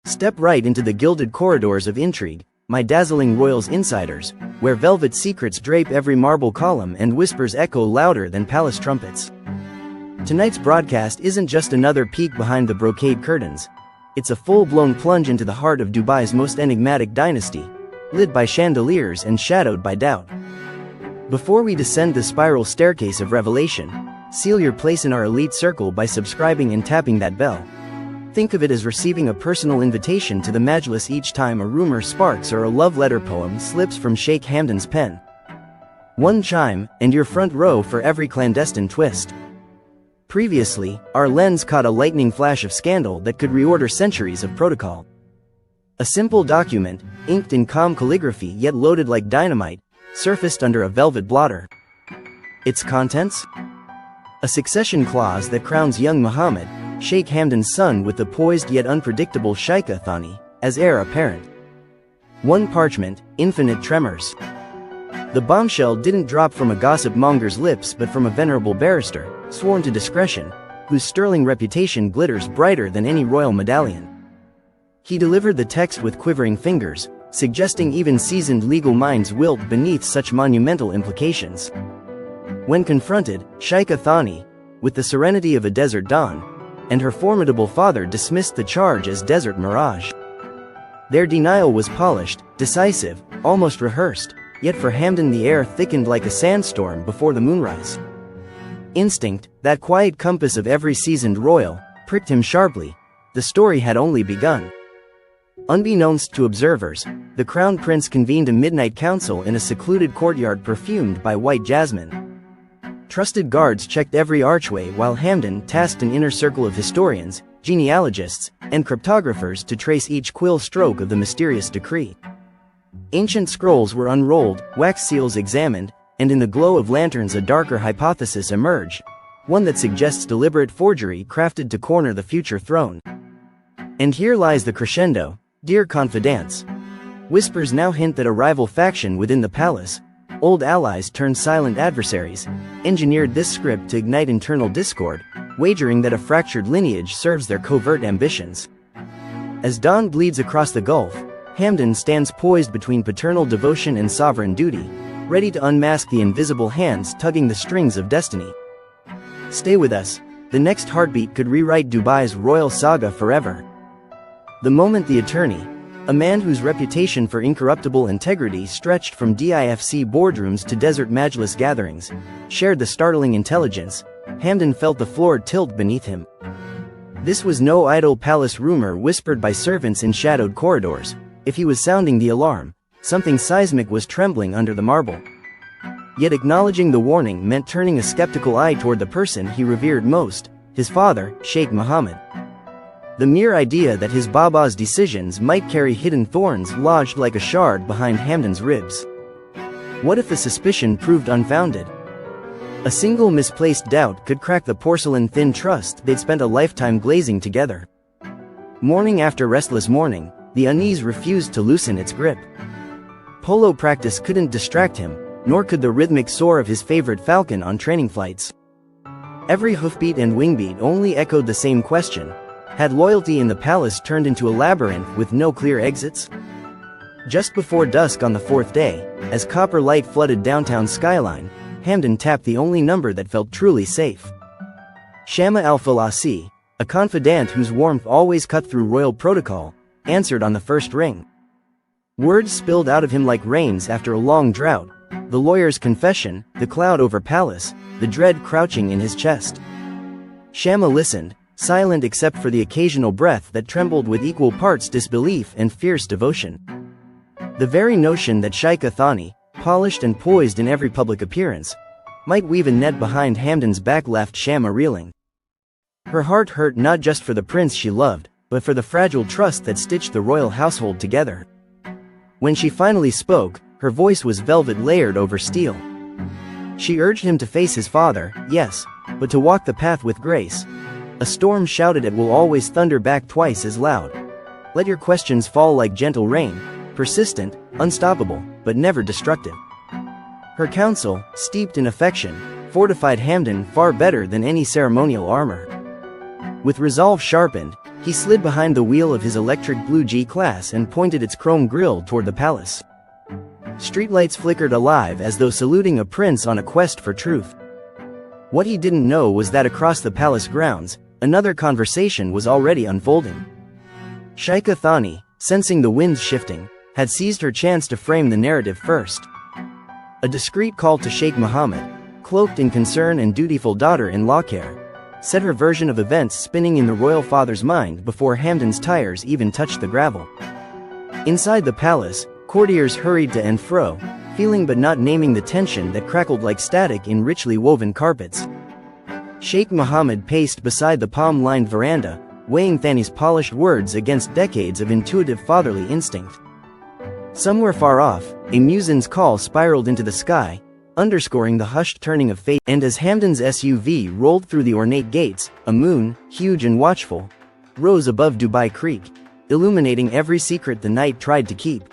Step right into the gilded corridors of intrigue, my dazzling royals insiders, where velvet secrets drape every marble column and whispers echo louder than palace trumpets. Tonight's broadcast isn't just another peek behind the brocade curtains. It's a full-blown plunge into the heart of Dubai's most enigmatic dynasty, lit by chandeliers and shadowed by doubt. Before we descend the spiral staircase of revelation, seal your place in our elite circle by subscribing and tapping that bell. Think of it as receiving a personal invitation to the Majlis each time a rumor sparks or a love letter poem slips from Sheikh Hamdan's pen. One chime, and you're front row for every clandestine twist. Previously, our lens caught a lightning flash of scandal that could reorder centuries of protocol. A simple document, inked in calm calligraphy yet loaded like dynamite, surfaced under a velvet blotter. Its contents? A succession clause that crowns young Mohammed, Sheikh Hamdan's son, with the poised yet unpredictable Sheikh Thani as heir apparent. One parchment, infinite tremors. The bombshell didn't drop from a gossip monger's lips but from a venerable barrister, sworn to discretion, whose sterling reputation glitters brighter than any royal medallion. He delivered the text with quivering fingers, suggesting even seasoned legal minds wilt beneath such monumental implications. When confronted, Sheikh Thani, with the serenity of a desert dawn, and her formidable father dismissed the charge as desert mirage. Their denial was polished, decisive, almost rehearsed, yet for Hamdan the air thickened like a sandstorm before the moonrise. Instinct, that quiet compass of every seasoned royal, pricked him sharply. The story had only begun. Unbeknownst to observers, the crown prince convened a midnight council in a secluded courtyard perfumed by white jasmine. Trusted guards checked every archway while Hamdan tasked an inner circle of historians, genealogists, and cryptographers to trace each quill stroke of the mysterious decree. Ancient scrolls were unrolled, wax seals examined, and in the glow of lanterns a darker hypothesis emerged, one that suggests deliberate forgery crafted to corner the future throne. And here lies the crescendo, dear confidants. Whispers now hint that a rival faction within the palace, old allies turned silent adversaries, engineered this script to ignite internal discord, wagering that a fractured lineage serves their covert ambitions. As dawn bleeds across the gulf, Hamdan stands poised between paternal devotion and sovereign duty, ready to unmask the invisible hands tugging the strings of destiny. Stay with us. The next heartbeat could rewrite Dubai's royal saga forever. The moment the attorney, a man whose reputation for incorruptible integrity stretched from DIFC boardrooms to desert Majlis gatherings, shared the startling intelligence, Hamdan felt the floor tilt beneath him. This was no idle palace rumor whispered by servants in shadowed corridors. If he was sounding the alarm, something seismic was trembling under the marble. Yet acknowledging the warning meant turning a skeptical eye toward the person he revered most, his father, Sheikh Mohammed. The mere idea that his Baba's decisions might carry hidden thorns lodged like a shard behind Hamdan's ribs. What if the suspicion proved unfounded? A single misplaced doubt could crack the porcelain-thin trust they'd spent a lifetime glazing together. Morning after restless morning, the unease refused to loosen its grip. Polo practice couldn't distract him, nor could the rhythmic soar of his favorite falcon on training flights. Every hoofbeat and wingbeat only echoed the same question. Had loyalty in the palace turned into a labyrinth with no clear exits? Just before dusk on the fourth day, as copper light flooded downtown skyline, Hamdan tapped the only number that felt truly safe. Shama al-Falasi, a confidant whose warmth always cut through royal protocol, answered on the first ring. Words spilled out of him like rains after a long drought, the lawyer's confession, the cloud over palace, the dread crouching in his chest. Shama listened, silent except for the occasional breath that trembled with equal parts disbelief and fierce devotion. The very notion that Sheikh Thani, polished and poised in every public appearance, might weave a net behind Hamdan's back left Shama reeling. Her heart hurt not just for the prince she loved, but for the fragile trust that stitched the royal household together. When she finally spoke, her voice was velvet layered over steel. She urged him to face his father, yes, but to walk the path with grace. A storm shouted it will always thunder back twice as loud. Let your questions fall like gentle rain, persistent, unstoppable, but never destructive. Her counsel, steeped in affection, fortified Hamdan far better than any ceremonial armor. With resolve sharpened, He slid behind the wheel of his electric blue G-Class and pointed its chrome grille toward the palace. Streetlights flickered alive as though saluting a prince on a quest for truth. What he didn't know was that across the palace grounds, another conversation was already unfolding. Sheikh Thani, sensing the winds shifting, had seized her chance to frame the narrative first. A discreet call to Sheikh Mohammed, cloaked in concern and dutiful daughter-in-law care, set her version of events spinning in the royal father's mind before Hamdan's tires even touched the gravel. Inside the palace, courtiers hurried to and fro, feeling but not naming the tension that crackled like static in richly woven carpets. Sheikh Mohammed paced beside the palm-lined veranda, weighing Thani's polished words against decades of intuitive fatherly instinct. Somewhere far off, a muezzin's call spiraled into the sky, underscoring the hushed turning of fate, and as Hamdan's SUV rolled through the ornate gates, a moon, huge and watchful, rose above Dubai Creek, illuminating every secret the night tried to keep.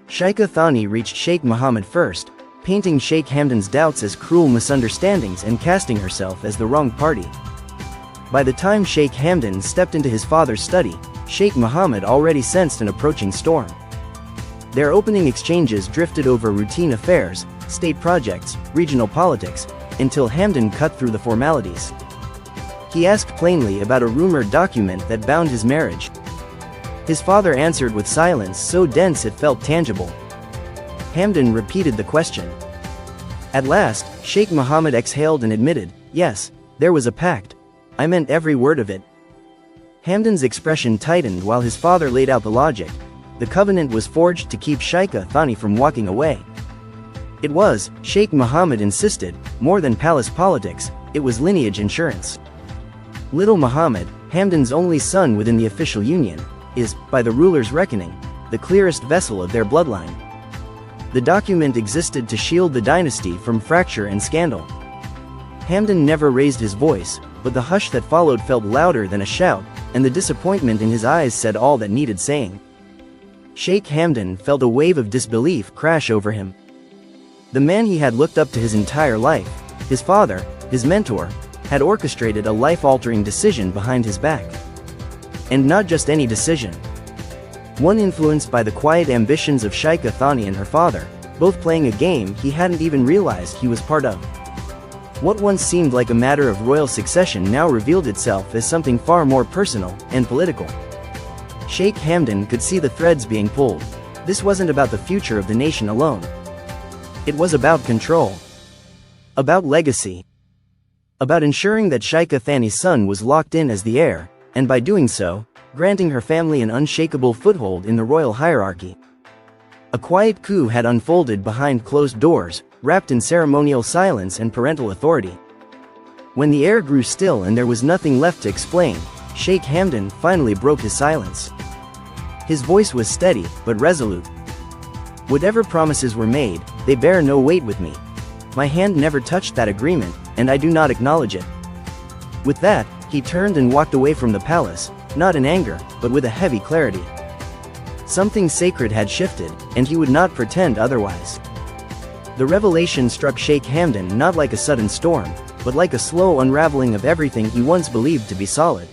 Sheikh Thani reached Sheikh Mohammed first, painting Sheikh Hamdan's doubts as cruel misunderstandings and casting herself as the wrong party. By the time Sheikh Hamdan stepped into his father's study, Sheikh Mohammed already sensed an approaching storm. Their opening exchanges drifted over routine affairs, state projects, regional politics, until Hamdan cut through the formalities. He asked plainly about a rumored document that bound his marriage. His father answered with silence so dense it felt tangible. Hamdan repeated the question. At last, Sheikh Mohammed exhaled and admitted, "Yes, there was a pact. I meant every word of it." Hamdan's expression tightened while his father laid out the logic. The covenant was forged to keep Sheikh Thani from walking away. It was, Sheikh Mohammed insisted, more than palace politics, it was lineage insurance. Little Mohammed, Hamdan's only son within the official union, is, by the ruler's reckoning, the clearest vessel of their bloodline. The document existed to shield the dynasty from fracture and scandal. Hamdan never raised his voice, but the hush that followed felt louder than a shout, and the disappointment in his eyes said all that needed saying. Sheikh Hamdan felt a wave of disbelief crash over him. The man he had looked up to his entire life, his father, his mentor, had orchestrated a life-altering decision behind his back. And not just any decision. One influenced by the quiet ambitions of Sheikh Thani and her father, both playing a game he hadn't even realized he was part of. What once seemed like a matter of royal succession now revealed itself as something far more personal and political. Sheikh Hamdan could see the threads being pulled. This wasn't about the future of the nation alone. It was about control. About legacy. About ensuring that Sheikh Thani's son was locked in as the heir, and by doing so, granting her family an unshakable foothold in the royal hierarchy. A quiet coup had unfolded behind closed doors, wrapped in ceremonial silence and parental authority. When the air grew still and there was nothing left to explain, Sheikh Hamdan finally broke his silence. His voice was steady, but resolute. "Whatever promises were made, they bear no weight with me. My hand never touched that agreement, and I do not acknowledge it." With that, he turned and walked away from the palace, not in anger, but with a heavy clarity. Something sacred had shifted, and he would not pretend otherwise. The revelation struck Sheikh Hamdan not like a sudden storm, but like a slow unraveling of everything he once believed to be solid.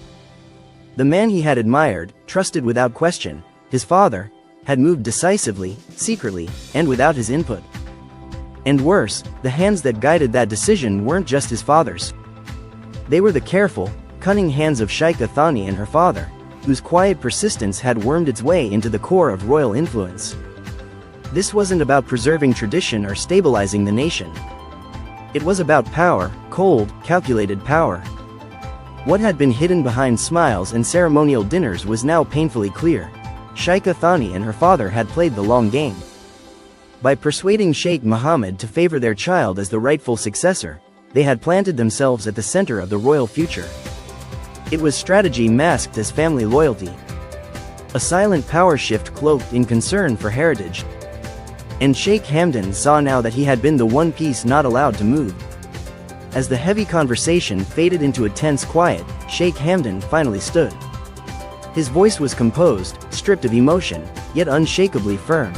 The man he had admired, trusted without question, his father, had moved decisively, secretly, and without his input. And worse, the hands that guided that decision weren't just his father's. They were the careful, cunning hands of Sheikh Thani and her father, whose quiet persistence had wormed its way into the core of royal influence. This wasn't about preserving tradition or stabilizing the nation. It was about power, cold, calculated power. What had been hidden behind smiles and ceremonial dinners was now painfully clear. Sheikh Thani and her father had played the long game. By persuading Sheikh Mohammed to favor their child as the rightful successor, they had planted themselves at the center of the royal future. It was strategy masked as family loyalty. A silent power shift cloaked in concern for heritage. And Sheikh Hamdan saw now that he had been the one piece not allowed to move. As the heavy conversation faded into a tense quiet, Sheikh Hamdan finally stood. His voice was composed, stripped of emotion, yet unshakably firm.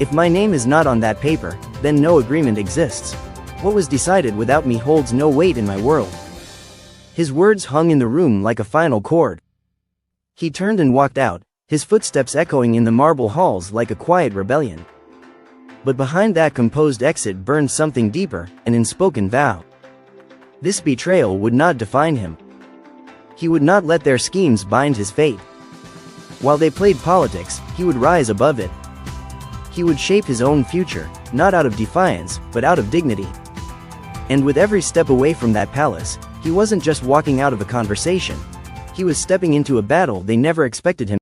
"If my name is not on that paper, then no agreement exists. What was decided without me holds no weight in my world." His words hung in the room like a final chord. He turned and walked out, his footsteps echoing in the marble halls like a quiet rebellion. But behind that composed exit burned something deeper, an unspoken vow. This betrayal would not define him. He would not let their schemes bind his fate. While they played politics, he would rise above it. He would shape his own future, not out of defiance, but out of dignity. And with every step away from that palace, he wasn't just walking out of a conversation. He was stepping into a battle they never expected him